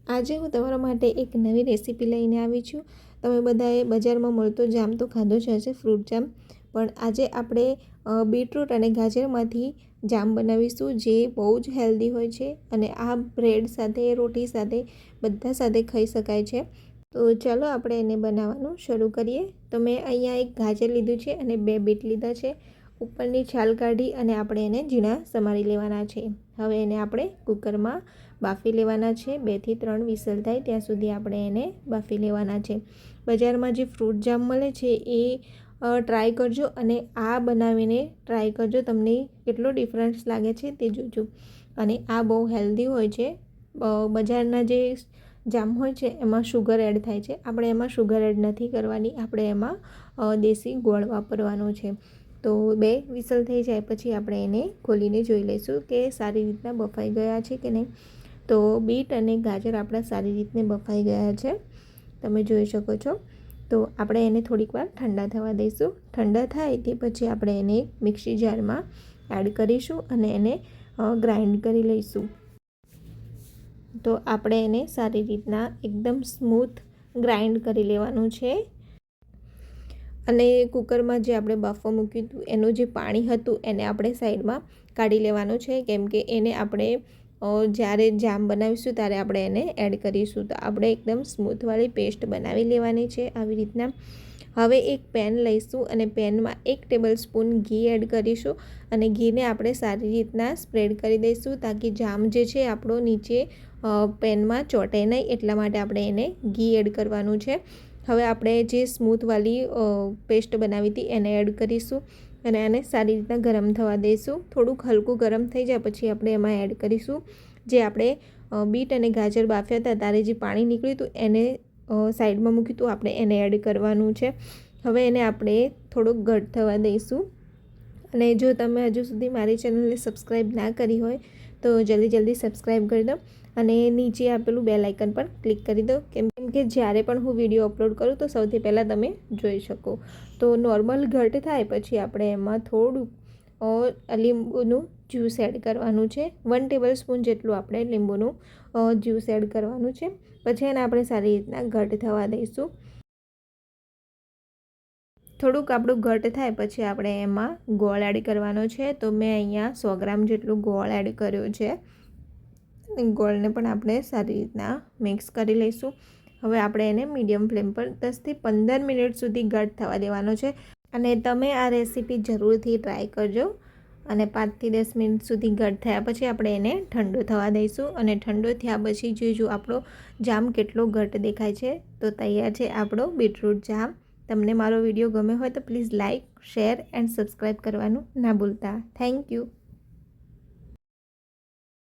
આજે હું તમારા માટે એક નવી રેસીપી લઈને આવી છું। તમે બધાએ બજારમાં મળતો જામ તો ખાધો જ હશે, ફ્રૂટ જામ, પણ આજે આપણે બીટરૂટ અને ગાજરમાંથી જામ બનાવીશું, જે બહુ જ હેલ્ધી હોય છે અને આ બ્રેડ સાથે, રોટી સાથે, બધા સાથે ખાઈ શકાય છે। તો ચાલો આપણે એને બનાવવાનું શરૂ કરીએ। તો મેં અહીંયા એક ગાજર લીધું છે અને 2 બીટ લીધા છે। ઉપરની છાલ કાઢી અને આપણે એને ઝીણા સમારી લેવાના છે। હવે એને આપણે કુકરમાં બાફી લેવાના છે। 2 થી 3 વિસલ થાય ત્યાં સુધી આપણે એને બાફી લેવાના છે। બજારમાં જે ફ્રૂટ જામ મળે છે એ ટ્રાય કરજો અને આ બનાવીને ટ્રાય કરજો, તમને કેટલો ડિફરન્સ લાગે છે તે જોજો। અને આ બહુ હેલ્ધી હોય છે। બજારના જે જામ હોય છે એમાં શુગર એડ થાય છે, આપણે એમાં શુગર એડ નથી કરવાની, આપણે એમાં દેશી ગોળ વાપરવાનો છે। તો 2 વિસલ થઈ જાય પછી આપણે એને ખોલીને જોઈ લઈશું કે સારી રીતના બફાઈ ગયા છે કે નહીં। તો બીટ અને ગાજર આપણા સારી રીતને બફાઈ ગયા છે, તમે જોઈ શકો છો। તો આપણે એને થોડીક વાર ઠંડા થવા દઈશું। ઠંડા થાય તે પછી આપણે એને એક મિક્સી જારમાં એડ કરીશું અને એને ગ્રાઇન્ડ કરી લઈશું। તો આપણે એને સારી રીતના એકદમ સ્મૂથ ગ્રાઇન્ડ કરી લેવાનું છે। અને કુકરમાં જે આપણે બાફવા મૂક્યું હતું એનું જે પાણી હતું એને આપણે સાઈડમાં કાઢી લેવાનું છે, કેમ કે એને આપણે જ્યારે જામ બનાવીશું ત્યારે આપણે એને એડ કરીશું। તો આપણે એકદમ સ્મૂથવાળી પેસ્ટ બનાવી લેવાની છે આવી રીતના। હવે એક પેન લઈશું અને પેનમાં 1 ટેબલ સ્પૂન ઘી એડ કરીશું અને ઘીને આપણે સારી રીતના સ્પ્રેડ કરી દઈશું, તાકી જામ જે છે આપણો નીચે પેનમાં ચોંટે નહીં, એટલા માટે આપણે એને ઘી એડ કરવાનું છે। હવે આપણે જે સ્મૂથવાળી પેસ્ટ બનાવી હતી એને એડ કરીશું અને આને સારી રીતના ગરમ થવા દઈશું। થોડુંક હલકું ગરમ થઈ જાય પછી આપણે એમાં એડ કરીશું જે આપણે બીટ અને ગાજર બાફ્યા હતા ત્યારે જે પાણી નીકળ્યું હતું એને સાઈડમાં મૂક્યું હતું, આપણે એને એડ કરવાનું છે। હવે એને આપણે થોડુંક ઘટ થવા દઈશું। અને જો તમે હજુ સુધી મારી ચેનલને સબસ્ક્રાઈબ ના કરી હોય તો જલ્દી સબસ્ક્રાઈબ કરી દો અને નીચે આપેલું બેલ આઇકન પર ક્લિક કરી દો, કેમ કે જ્યારે પણ હું વિડીયો અપલોડ કરું તો સૌથી પહેલાં તમે જોઈ શકો। તો નોર્મલ ઘટ થાય પછી આપણે એમાં થોડુંક લીંબુનું જ્યુસ એડ કરવાનું છે। 1 ટેબલ સ્પૂન જેટલું આપણે લીંબુનું જ્યુસ એડ કરવાનું છે। પછી એને આપણે સારી રીતના ઘટ થવા દઈશું। થોડુંક આપણું ઘટ થાય પછી આપણે એમાં ગોળ એડ કરવાનો છે। તો મેં અહીંયા 100 ગ્રામ જેટલું ગોળ એડ કર્યો છે। ગોળને પણ આપણે સારી રીતના મિક્સ કરી લઈશું। હવે આપણે એને મીડિયમ ફ્લેમ પર 10 થી 15 મિનિટ સુધી ઘટ થવા દેવાનો છે અને તમે આ રેસીપી જરૂરથી ટ્રાય કરજો। અને 5 થી 10 મિનિટ સુધી ઘટ થયા પછી આપણે એને ઠંડો થવા દઈશું અને ઠંડો થયા પછી જોઈશું આપણો જામ કેટલો ઘટ દેખાય છે। તો તૈયાર છે આપણો બીટરૂટ જામ। તમને મારો વિડીયો ગમ્યો હોય તો please like, share and subscribe કરવાનું ના ભૂલતા। Thank you.